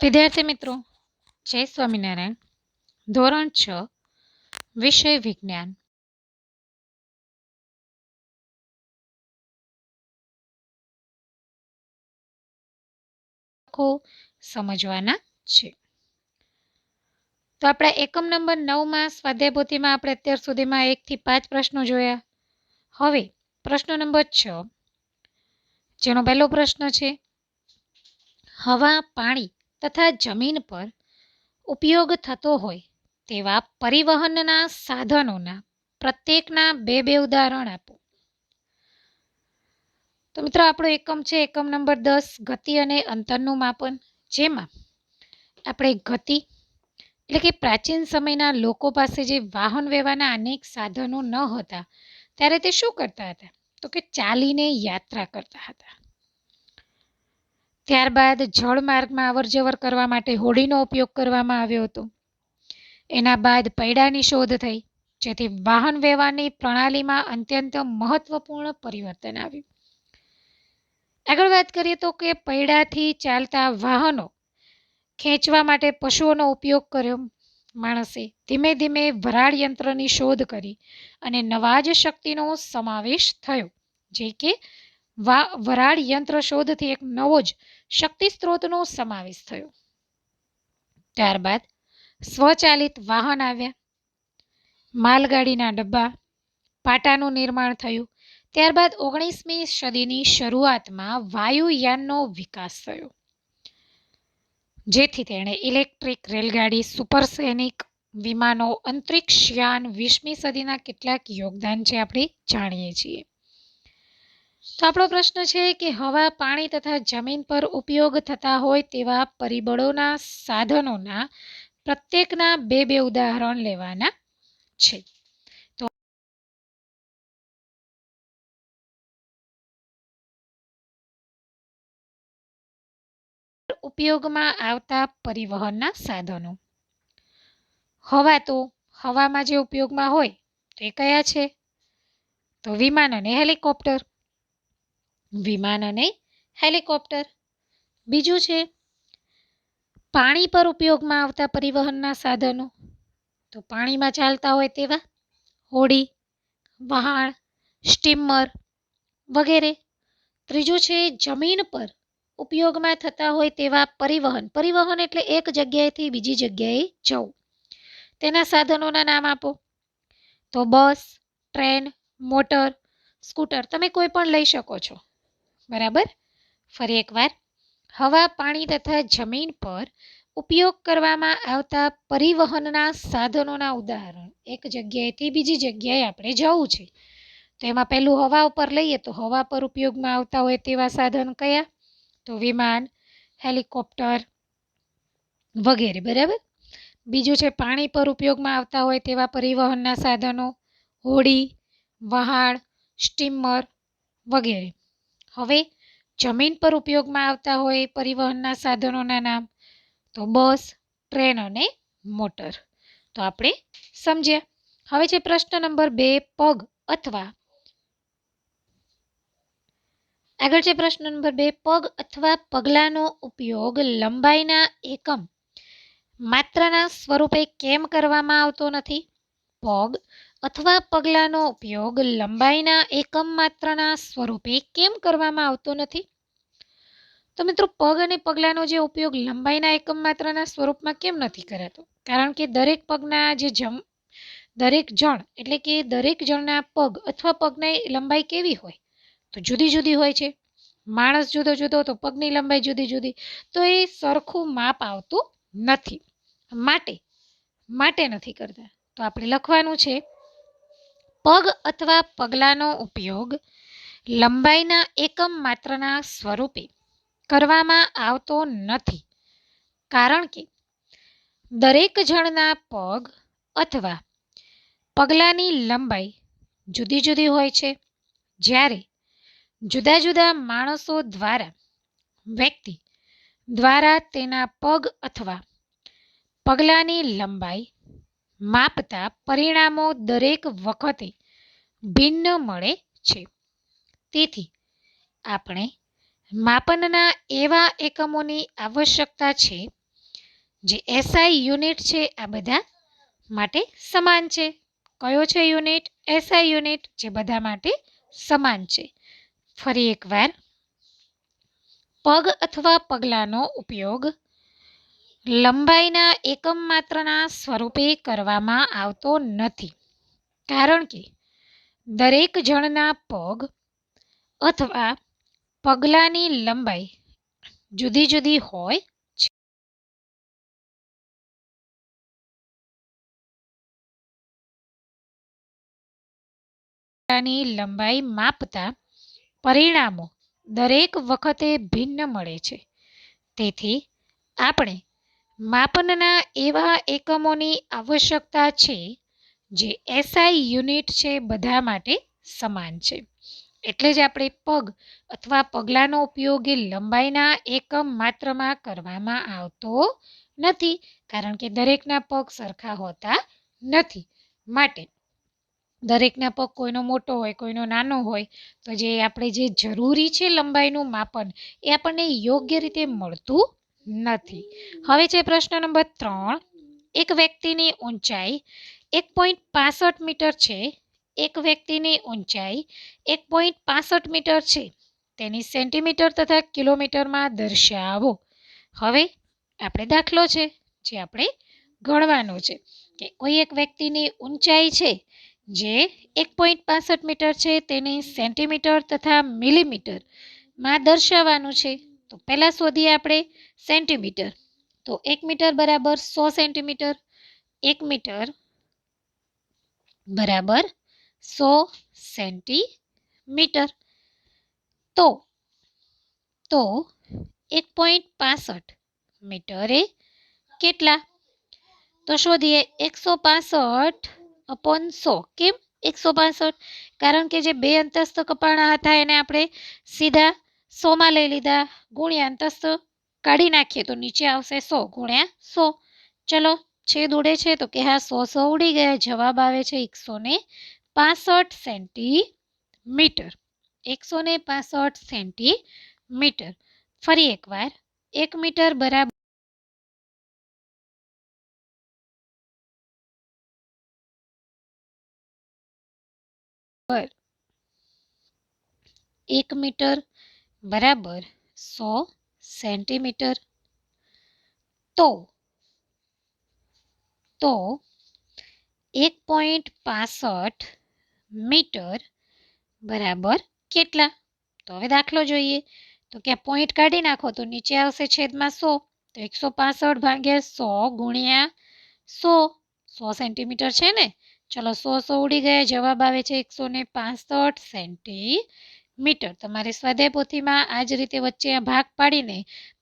વિદ્યાર્થી મિત્રો, જય સ્વામિનારાયણ. ધોરણ 6 વિષય વિજ્ઞાન. સમજવાના છે. તો આપણે એકમ નંબર 9માં સ્વાધ્યાય પોથીમાં આપણે અત્યાર સુધીમાં 1 થી 5 પ્રશ્નો જોયા. હવે પ્રશ્ન નંબર 6, જેનો પહેલો પ્રશ્ન છે, હવા, પાણી તથા જમીન પર ઉપયોગ થતો હોય તેવા પરિવહનના સાધનોના પ્રત્યેકના બે ઉદાહરણ આપો. તો મિત્રો, આપણો એકમ છે એકમ નંબર 10, ગતિ અને અંતરનું માપન, જેમાં આપણે ગતિ એટલે કે પ્રાચીન સમયના લોકો પાસે જે વાહન વ્યવહારના અનેક સાધનો ન હતા ત્યારે તે શું કરતા હતા? તો કે ચાલીને યાત્રા કરતા હતા. ત્યારબાદ જળમાર્ગમાં અવરજવર કરવા માટે હોડીનો ઉપયોગ કરવામાં આવ્યો હતો. એના બાદ પૈડાની શોધ થઈ, જેથી વાહન વ્યવહારની પ્રણાલીમાં અત્યંત મહત્વપૂર્ણ પરિવર્તન આવ્યું. આગળ વાત કરીએ તો કે પૈડાથી ચાલતા વાહનો ખેંચવા માટે પશુઓનો ઉપયોગ કર્યો. માણસે ધીમે ધીમે વરાળ યંત્રની શોધ કરી અને નવા જ શક્તિનો સમાવેશ થયો, જે કે વરાળ યંત્ર શોધથી એક નવો જ શક્તિ સ્ત્રોતનો સમાવેશ થયો. ત્યારબાદ સ્વચાલિત વાહન આવ્યા, માલગાડીના ડબ્બા, પાટાનું નિર્માણ થયું. ત્યારબાદ 19મી સદીની શરૂઆતમાં વાયુયાનનો વિકાસ થયો, જેથી તેણે ઇલેક્ટ્રિક રેલગાડી, સુપરસોનિક વિમાનો, અંતરિક્ષયાન 20મી સદીના કેટલાક યોગદાન છે આપણે જાણીએ છીએ. તો આપણો પ્રશ્ન છે કે હવા, પાણી તથા જમીન પર ઉપયોગ થતા હોય તેવા પરિબળોના સાધનોના પ્રત્યેકના બે ઉદાહરણ લેવાના છે. તો ઉપયોગમાં આવતા પરિવહનના સાધનો. હવા, તો હવામાં જે ઉપયોગમાં હોય તે કયા છે? તો વિમાન અને હેલિકોપ્ટર. વિમાન અને હેલિકોપ્ટર. બીજું છે પાણી પર ઉપયોગમાં આવતા પરિવહનના સાધનો. તો પાણીમાં ચાલતા હોય તેવા હોડી, વહાણ, સ્ટીમર વગેરે. ત્રીજું છે જમીન પર ઉપયોગમાં થતા હોય તેવા પરિવહન. પરિવહન એટલે એક જગ્યાએથી બીજી જગ્યાએ જવું. તેના સાધનોના નામ આપો. તો બસ, ટ્રેન, મોટર, સ્કૂટર, તમે કોઈ પણ લઈ શકો છો. બરાબર. ફરી એકવાર, હવા, પાણી તથા જમીન પર ઉપયોગ કરવામાં આવતા પરિવહનના સાધનોના ઉદાહરણ. એક જગ્યાએથી બીજી જગ્યાએ આપણે જવું છે, તો એમાં પહેલું હવા ઉપર લઈએ તો હવા પર ઉપયોગમાં આવતા હોય તેવા સાધન કયા? તો વિમાન, હેલિકોપ્ટર વગેરે. બરાબર. બીજું છે પાણી પર ઉપયોગમાં આવતા હોય તેવા પરિવહનના સાધનો, હોડી, વહાણ, સ્ટીમર વગેરે. હવે જમીન પર ઉપયોગમાં આવતા હોય પરિવહનના સાધનોના નામ. તો બસ, ટ્રેન અને મોટર. તો આપણે સમજ્યા. હવે છે પ્રશ્ન નંબર 2, પગ અથવા આગળ છે પ્રશ્ન નંબર 2, પગ અથવા પગલાંનો ઉપયોગ લંબાઈના એકમ માત્રાના સ્વરૂપે કેમ કરવામાં આવતો નથી? પગ અથવા પગલાંનો ઉપયોગ લંબાઈના એકમ માત્રાના સ્વરૂપે કેમ કરવામાં આવતો નથી? તો મિત્રો, પગ અને પગલાંનો જે ઉપયોગ લંબાઈના એકમ માત્રાના સ્વરૂપમાં કેમ નથી કરાતો? કારણ કે દરેક જણ એટલે કે દરેક જણના પગ અથવા પગની લંબાઈ કેવી હોય? તો જુદી જુદી હોય છે. માણસ જુદો જુદો તો પગની લંબાઈ જુદી જુદી, તો એ સરખું માપ આવતું નથી, માટે નથી કરતા. તો આપણે લખવાનું છે, પગ અથવા પગલાંનો ઉપયોગ લંબાઈના એકમ માત્રાના સ્વરૂપે કરવામાં આવતો નથી, કારણ કે દરેક જણના પગ અથવા પગલાંની લંબાઈ જુદી જુદી હોય છે. જ્યારે જુદા જુદા માણસો દ્વારા, વ્યક્તિ દ્વારા તેના પગ અથવા પગલાંની લંબાઈ માપતા પરિણામો દરેક વખતે ભિન્ન મળે છે. તેથી આપણે માપનના એવા એકમોની આવશ્યકતા છે જે SI યુનિટ છે આ બધા માટે સમાન છે. કયો છે યુનિટ? SI યુનિટ, જે બધા માટે સમાન છે. ફરી એકવાર, પગ અથવા પગલાંનો ઉપયોગ લંબાઈના એકમ માત્રના સ્વરૂપે કરવામાં આવતો નથી, કારણ કે દરેક જણના પગ અથવા પગલાંની લંબાઈ જુદી જુદી હોય છે. પગલાંની લંબાઈ માપતા પરિણામો દરેક વખતે ભિન્ન મળે છે. તેથી આપણે માપનના એવા એકમોની આવશ્યકતા છે જે SI યુનિટ છે બધા માટે સમાન છે. એટલે જ આપણે પગ અથવા પગલાંનો ઉપયોગ એ લંબાઈના એકમ માત્રમાં કરવામાં આવતો નથી, કારણ કે દરેકના પગ સરખા હોતા નથી. માટે દરેકના પગ કોઈનો મોટો હોય, કોઈનો નાનો હોય, તો જે આપણે જે જરૂરી છે લંબાઈનું માપન એ આપણને યોગ્ય રીતે મળતું નથી. હવે છે પ્રશ્ન નંબર 3. એક વ્યક્તિની ઊંચાઈ 1.65 મીટર છે. એક વ્યક્તિની ઊંચાઈ 1.65 મીટર છે. તેની સેન્ટીમીટર તથા કિલોમીટરમાં દર્શાવો. હવે આપણે દાખલો છે જે આપણે ગણવાનો છે કે કોઈ એક વ્યક્તિની ઊંચાઈ છે જે 1.65 મીટર છે, તેને સેન્ટીમીટર તથા મિલીમીટરમાં દર્શાવવાનું છે. તો પહેલાં શોધીએ આપણે સેન્ટીમીટર. તો 1 મીટર બરાબર 100 સેન્ટીમીટર. 1 મીટર બરાબર 100 સેન્ટીમીટર. તો 1.65 મીટરે કેટલા? તો શોધીએ. 165/100. કેમ 165? કારણ કે જે બે અંતસ્થ કપાણા હતા એને આપણે સીધા 100માં લઈ લીધા, ગુણ્યા અંતસ્થ કાઢી નાખીએ તો નીચે આવશે 100 ગુણ્યા 100. ચલો, છેદ ઉડે છે તો કે હા 100 ઉડી ગયા. જવાબ આવે છે 165 સેન્ટીમીટર. 165 સેન્ટીમીટર. ફરી એકવાર, 1 મીટર બરાબર 1 મીટર બરાબર 100 સેન્ટીમીટર. તો 1.65 મીટર બરાબર કેટલા? તો હવે દાખલો જોઈએ. તો કે પોઈન્ટ કાઢી નાખો તો નીચે આવશે છેદમાં 100. તો 165 ભાગ્યા 100 ગુણ્યા 100. 100 સેન્ટીમીટર છે ને? ચલો 100 ઉડી ગયા. જવાબ આવે છે 165 સેન્ટીમીટર. તમારે સ્વાધ્યાય પોથીમાં આ જ રીતે વચ્ચે આ ભાગ પાડીને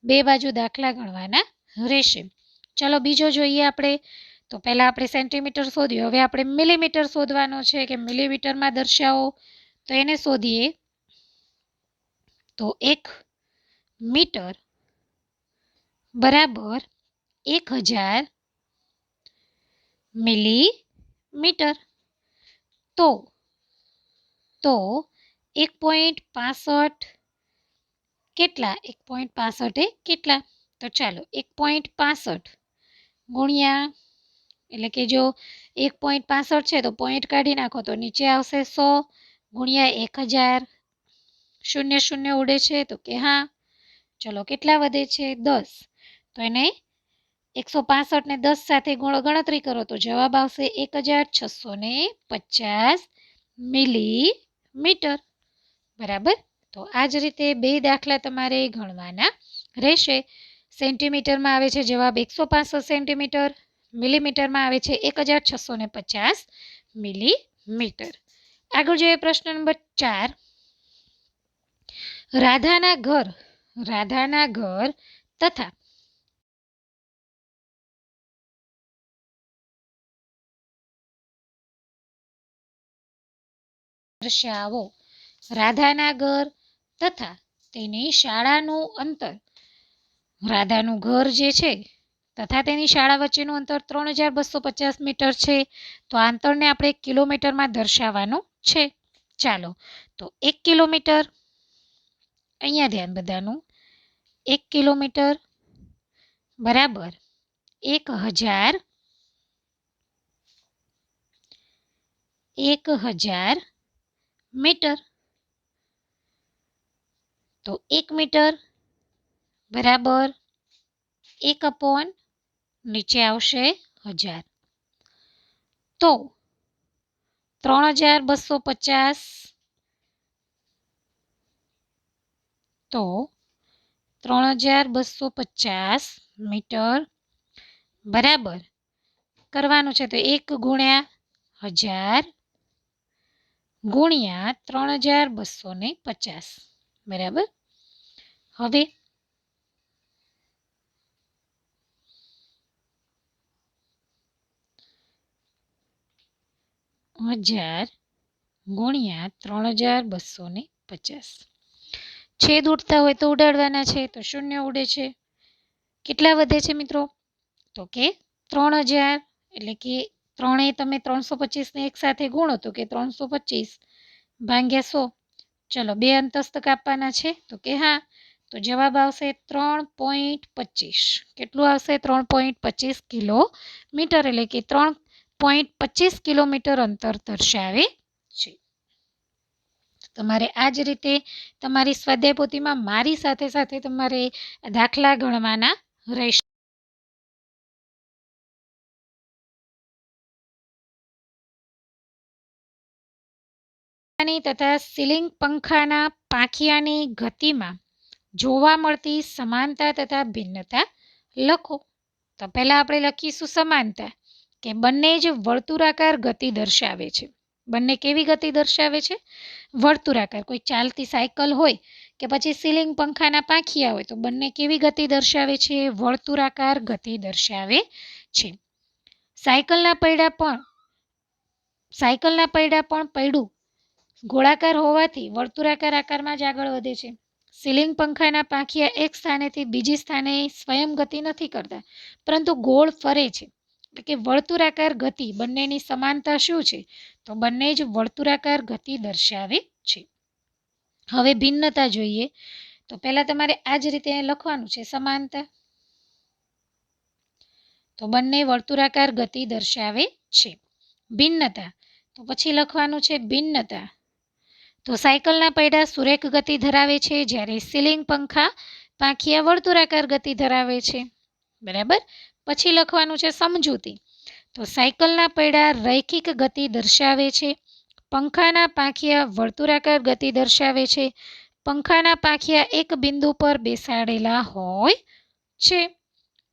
બે બાજુ દાખલા ગણવાના રહેશે. ચલો બીજો જોઈએ આપણે. તો પહેલાં આપણે સેન્ટીમીટર શોધ્યું, હવે આપણે મિલીમીટર શોધવાનો છે કે મિલીમીટરમાં દર્શાવો. તો એને શોધીએ. તો 1 મીટર બરાબર 1000 મિલીમીટર. તો 1.65 કેટલા? 1.65 એ કેટલા? તો ચાલો 1.65 ગુણ્યા, એટલે કે જો 1.65 છે તો પોઈન્ટ કાઢી નાખો તો નીચે આવશે 100 ગુણ્યા 1000. 0 ઉડે છે તો કે હા. ચલો કેટલા વધે છે? 10. તો એને 165 ને 10 સાથે ગણતરી કરો તો જવાબ આવશે 1650 મિલીમીટર. બરાબર. તો આ જ રીતે બે દાખલા તમારે ગણવાના રહેશે. સેન્ટીમીટરમાં આવે છે જવાબ 165 સેન્ટીમીટર. મિલીમીટરમાં આવે છે 1650 મિલીમીટર. આગળ જોઈએ પ્રશ્ન નંબર 4. રાધાના ઘર તથા દર્શાવો. રાધાના ઘર તથા તેની શાળાનું અંતર. રાધાનું ઘર જે છે તથા તેની શાળા વચ્ચેનું અંતર 3250 મીટર છે. તો આ અંતરને આપણે કિલોમીટરમાં દર્શાવવાનું છે. ચાલો, તો 1 કિલોમીટર, અહીંયા ધ્યાન બધાનું, 1 કિલોમીટર બરાબર 1000 મીટર. તો 1 મીટર બરાબર 1 નીચે આવશે 1000. તો 3250 મીટર બરાબર કરવાનું છે તો 1 ગુણ્યા 1000 ગુણ્યા 3250 બરાબર. હવે 1000 ગુણ્યા 3250 છેદ ઉડતા હોય તો ઉડાડવાના છે તો શૂન્ય ઉડે છે. કેટલા વધે છે મિત્રો? તો કે 3000 એટલે કે ત્રણે તમે 325 ને એક સાથે ગુણો તો કે 325 ભાગ્યા 100. ચલો 2 અંતસ્થ કાપવાના છે તો કે હા. તો જવાબ આવશે 3.25. કેટલું આવશે? 3.25 કિલોમીટર એટલે કે 3.25 કિલોમીટર અંતર દર્શાવે છે. તમારે આ જ રીતે તમારી સ્વાધ્યાય પોથીમાં મારી સાથે સાથે તમારે દાખલા ગણવાના રહેશે. તથા સીલિંગ પંખાના પાંખિયાની ગતિમાં જોવા મળતી સમાનતા તથા ભિન્નતા લખો. તો પહેલા આપણે લખીશું સમાનતા કે બંને જ વર્તુળાકાર ગતિ દર્શાવે છે. બંને કેવી ગતિ દર્શાવે છે? વર્તુળાકાર. કોઈ ચાલતી સાયકલ હોય કે પછી સીલિંગ પંખાના પાંખિયા હોય તો બંને કેવી ગતિ દર્શાવે છે? વર્તુળાકાર ગતિ દર્શાવે છે. સાયકલના પૈડા પણ પૈડું ગોળાકાર હોવાથી વર્તુળાકાર આકારમાં જ આગળ વધે છે. સીલિંગ પંખાના પાંખિયા એક સ્થાનેથી બીજી સ્થાને સ્વયં ગતિ નથી કરતા પરંતુ ગોળ ફરે છે. એટલે કે વર્તુળાકાર ગતિ બંનેની સમાનતા શું છે? તો બંને જ વર્તુળાકાર ગતિ દર્શાવે છે. હવે ભિન્નતા જોઈએ તો પહેલા તમારે આ જ રીતે લખવાનું છે સમાનતા. તો બંને વર્તુળાકાર ગતિ દર્શાવે છે. ભિન્નતા તો પછી લખવાનું છે ભિન્નતા. તો સાયકલના પૈડા સુરેખ ગતિ ધરાવે છે જ્યારે સીલિંગ પંખા પાંખિયા વર્તુળાકાર ગતિ ધરાવે છે. બરાબર. પછી લખવાનું છે સમજૂતી. તો સાયકલના પૈડા રૈખિક ગતિ દર્શાવે છે. પંખાના પાંખિયા વર્તુળાકાર ગતિ દર્શાવે છે. પંખાના પાંખિયા એક બિંદુ પર બેસાડેલા હોય છે.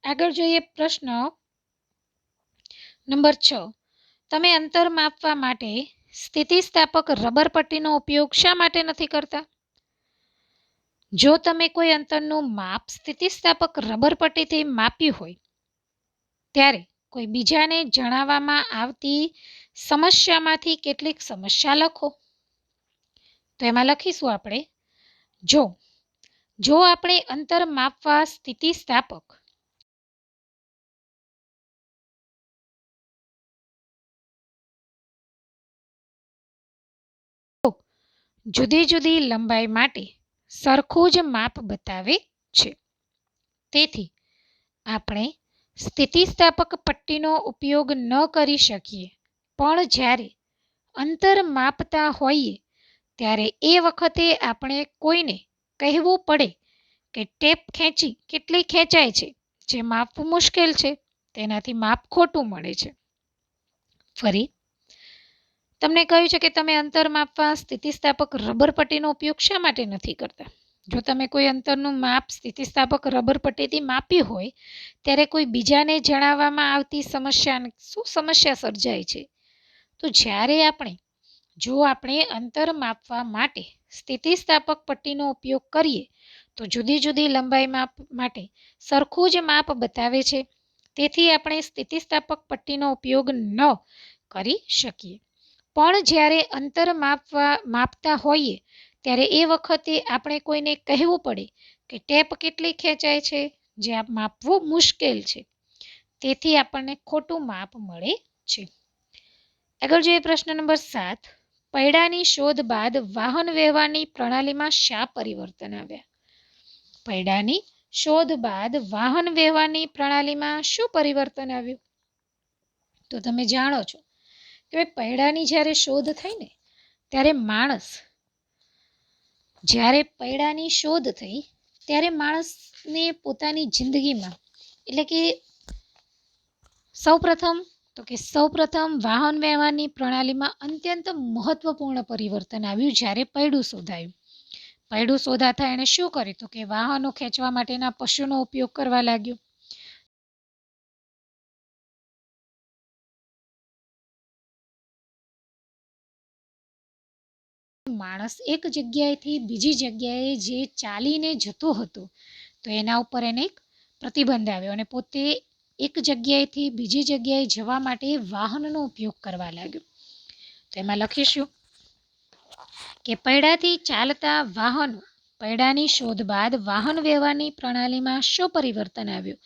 આગળ જોઈએ પ્રશ્ન નંબર 6. તમે અંતર માપવા માટે સ્થિતિસ્થાપક રબર પટ્ટીનો ઉપયોગ શા માટે નથી કરતા? જો તમે કોઈ અંતરનું માપ સ્થિતિસ્થાપક રબર પટ્ટીથી માપ્યું હોય ત્યારે કોઈ બીજાને જણાવવામાં આવતી સમસ્યામાંથી કેટલીક સમસ્યા લખો. તો એમાં લખીશું આપણે જો આપણે અંતર માપવા સ્થિતિસ્થાપક જુદી જુદી લંબાઈ માટે સરખું જ માપ બતાવે છે. તેથી આપણે સ્થિતિસ્થાપક પટ્ટીનો ઉપયોગ ન કરી શકીએ પણ જ્યારે અંતર માપતા હોઈએ ત્યારે એ વખતે આપણે કોઈને કહેવું પડે કે ટેપ ખેંચી કેટલી ખેંચાય છે જે માપવું મુશ્કેલ છે તેનાથી માપ ખોટું મળે છે. ફરી તમને કહ્યું છે કે તમે અંતર માપવા સ્થિતિસ્થાપક રબર પટ્ટીનો ઉપયોગ શા માટે નથી કરતા? જો તમે કોઈ અંતરનું માપ સ્થિતિસ્થાપક રબર પટ્ટીથી માપ્યું હોય ત્યારે કોઈ બીજાને જણાવવામાં આવતી સમસ્યા સર્જાય છે. તો જ્યારે જો આપણે અંતર માપવા માટે સ્થિતિસ્થાપક પટ્ટીનો ઉપયોગ કરીએ તો જુદી જુદી લંબાઈ માટે સરખું જ માપ બતાવે છે. તેથી આપણે સ્થિતિસ્થાપક પટ્ટીનો ઉપયોગ ન કરી શકીએ પણ જ્યારે અંતર માપતા હોઈએ ત્યારે એ વખતે આપણે કોઈને કહેવું પડે કે ટેપ કેટલી ખેંચાય છે જે માપવું મુશ્કેલ છે. તેથી આપણને ખોટું માપ મળે છે. આગળ જોઈએ પ્રશ્ન નંબર 7. પૈડાની શોધ બાદ વાહન વ્યવહારની પ્રણાલીમાં શા પરિવર્તન આવ્યા? પૈડાની શોધ બાદ વાહન વ્યવહારની પ્રણાલીમાં શું પરિવર્તન આવ્યું? તો તમે જાણો છો કે ભાઈ પૈડાની જ્યારે શોધ થઈ ને ત્યારે પૈડાની શોધ થઈ ત્યારે માણસને પોતાની જિંદગીમાં એટલે કે સૌપ્રથમ વાહન વ્યવહારની પ્રણાલીમાં અત્યંત મહત્વપૂર્ણ પરિવર્તન આવ્યું જ્યારે પૈડું શોધાયું. પૈડું શોધાતા એણે શું કર્યું તો કે વાહનો ખેંચવા માટેના પશુનો ઉપયોગ કરવા લાગ્યો. માણસ એક જગ્યાએથી બીજી જગ્યાએ જે ચાલીને જતો હતો તો એના ઉપર એને એક પ્રતિબંધ આવ્યો અને પોતે એક જગ્યાએથી બીજી જગ્યાએ જવા માટે વાહનનો ઉપયોગ કરવા લાગ્યો. તો એમાં લખીશું કે પૈડાથી ચાલતા વાહનો. પૈડાની શોધ બાદ વાહન વ્યવહારની પ્રણાલીમાં શું પરિવર્તન આવ્યું?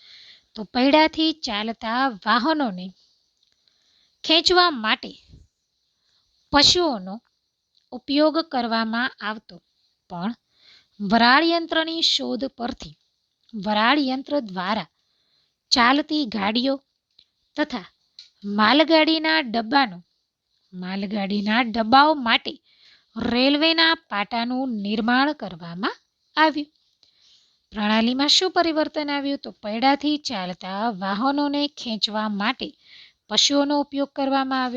તો પૈડાથી ચાલતા વાહનોને ખેંચવા માટે પશુઓનો ઉપયોગ કરવામાં આવતો, પણ વરાળ યંત્રની શોધ પરથી વરાળ યંત્ર દ્વારા ચાલતી ગાડીઓ તથા માલગાડીના ડબ્બાઓ માટે રેલવેના પાટાનું નિર્માણ કરવામાં આવ્યું. પ્રણાલીમાં શું પરિવર્તન આવ્યું? તો પૈડાથી ચાલતા વાહનોને ખેંચવા માટે પશુઓનો ઉપયોગ કરવામાં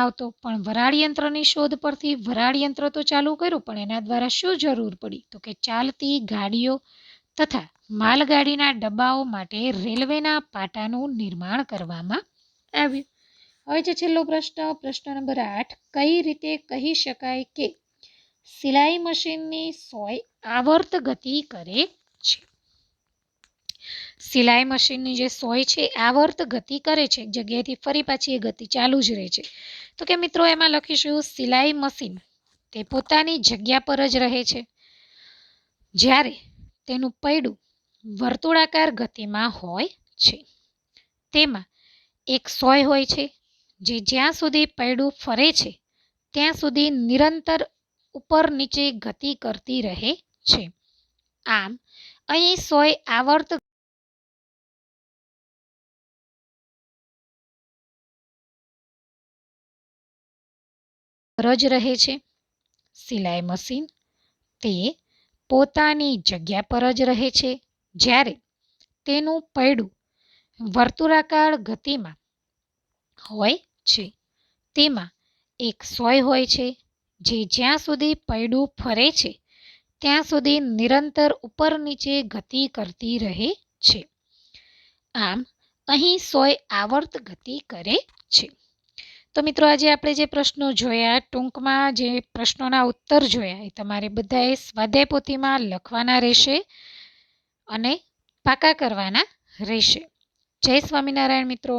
આવતો, પણ વરાળ યંત્રની શોધ પરથી વરાળ યંત્ર તો ચાલુ કર્યું પણ એના દ્વારા શું જરૂર પડી તો કે ચાલતી ગાડીઓ તથા માલગાડીના ડબ્બાઓ માટે રેલવેના પાટાનું નિર્માણ કરવામાં આવ્યું. હવે છે છેલ્લો પ્રશ્ન નંબર 8. કઈ રીતે કહી શકાય કે સિલાઈ મશીનની સોય આવર્ત ગતિ કરે છે? સિલાઈ મશીનની જે સોય છે આવર્ત ગતિ કરે છે, એક જગ્યાએથી ફરી પાછી એ ગતિ ચાલુ જ રહે છે. તો કે મિત્રો એમાં લખીશું સિલાઈ મશીન તે પોતાની જગ્યા પર જ રહે છે જ્યારે તેનું પૈડું વર્તુળાકાર ગતિમાં હોય છે. તેમાં એક સોય હોય છે જે જ્યાં સુધી પૈડું ફરે છે ત્યાં સુધી નિરંતર ઉપર નીચે ગતિ કરતી રહે છે. આમ અહીં સોય આવર્ત જ રહે છે. સિલાઈ મશીન તે પોતાની જગ્યા પર જ રહે છે જ્યારે તેનું પૈડું વર્તુળાકાર ગતિમાં હોય છે. તેમાં એક સોય હોય છે જે જ્યાં સુધી પૈડું ફરે છે ત્યાં સુધી નિરંતર ઉપર નીચે ગતિ કરતી રહે છે. આમ અહીં સોય આવર્ત ગતિ કરે છે. તો મિત્રો આજે આપણે જે પ્રશ્નો જોયા, ટૂંકમાં જે પ્રશ્નોના ઉત્તર જોયા, એ તમારે બધાએ સ્વાધ્યાય પોથીમાં લખવાના રહેશે અને પાકા કરવાના રહેશે. જય સ્વામિનારાયણ મિત્રો.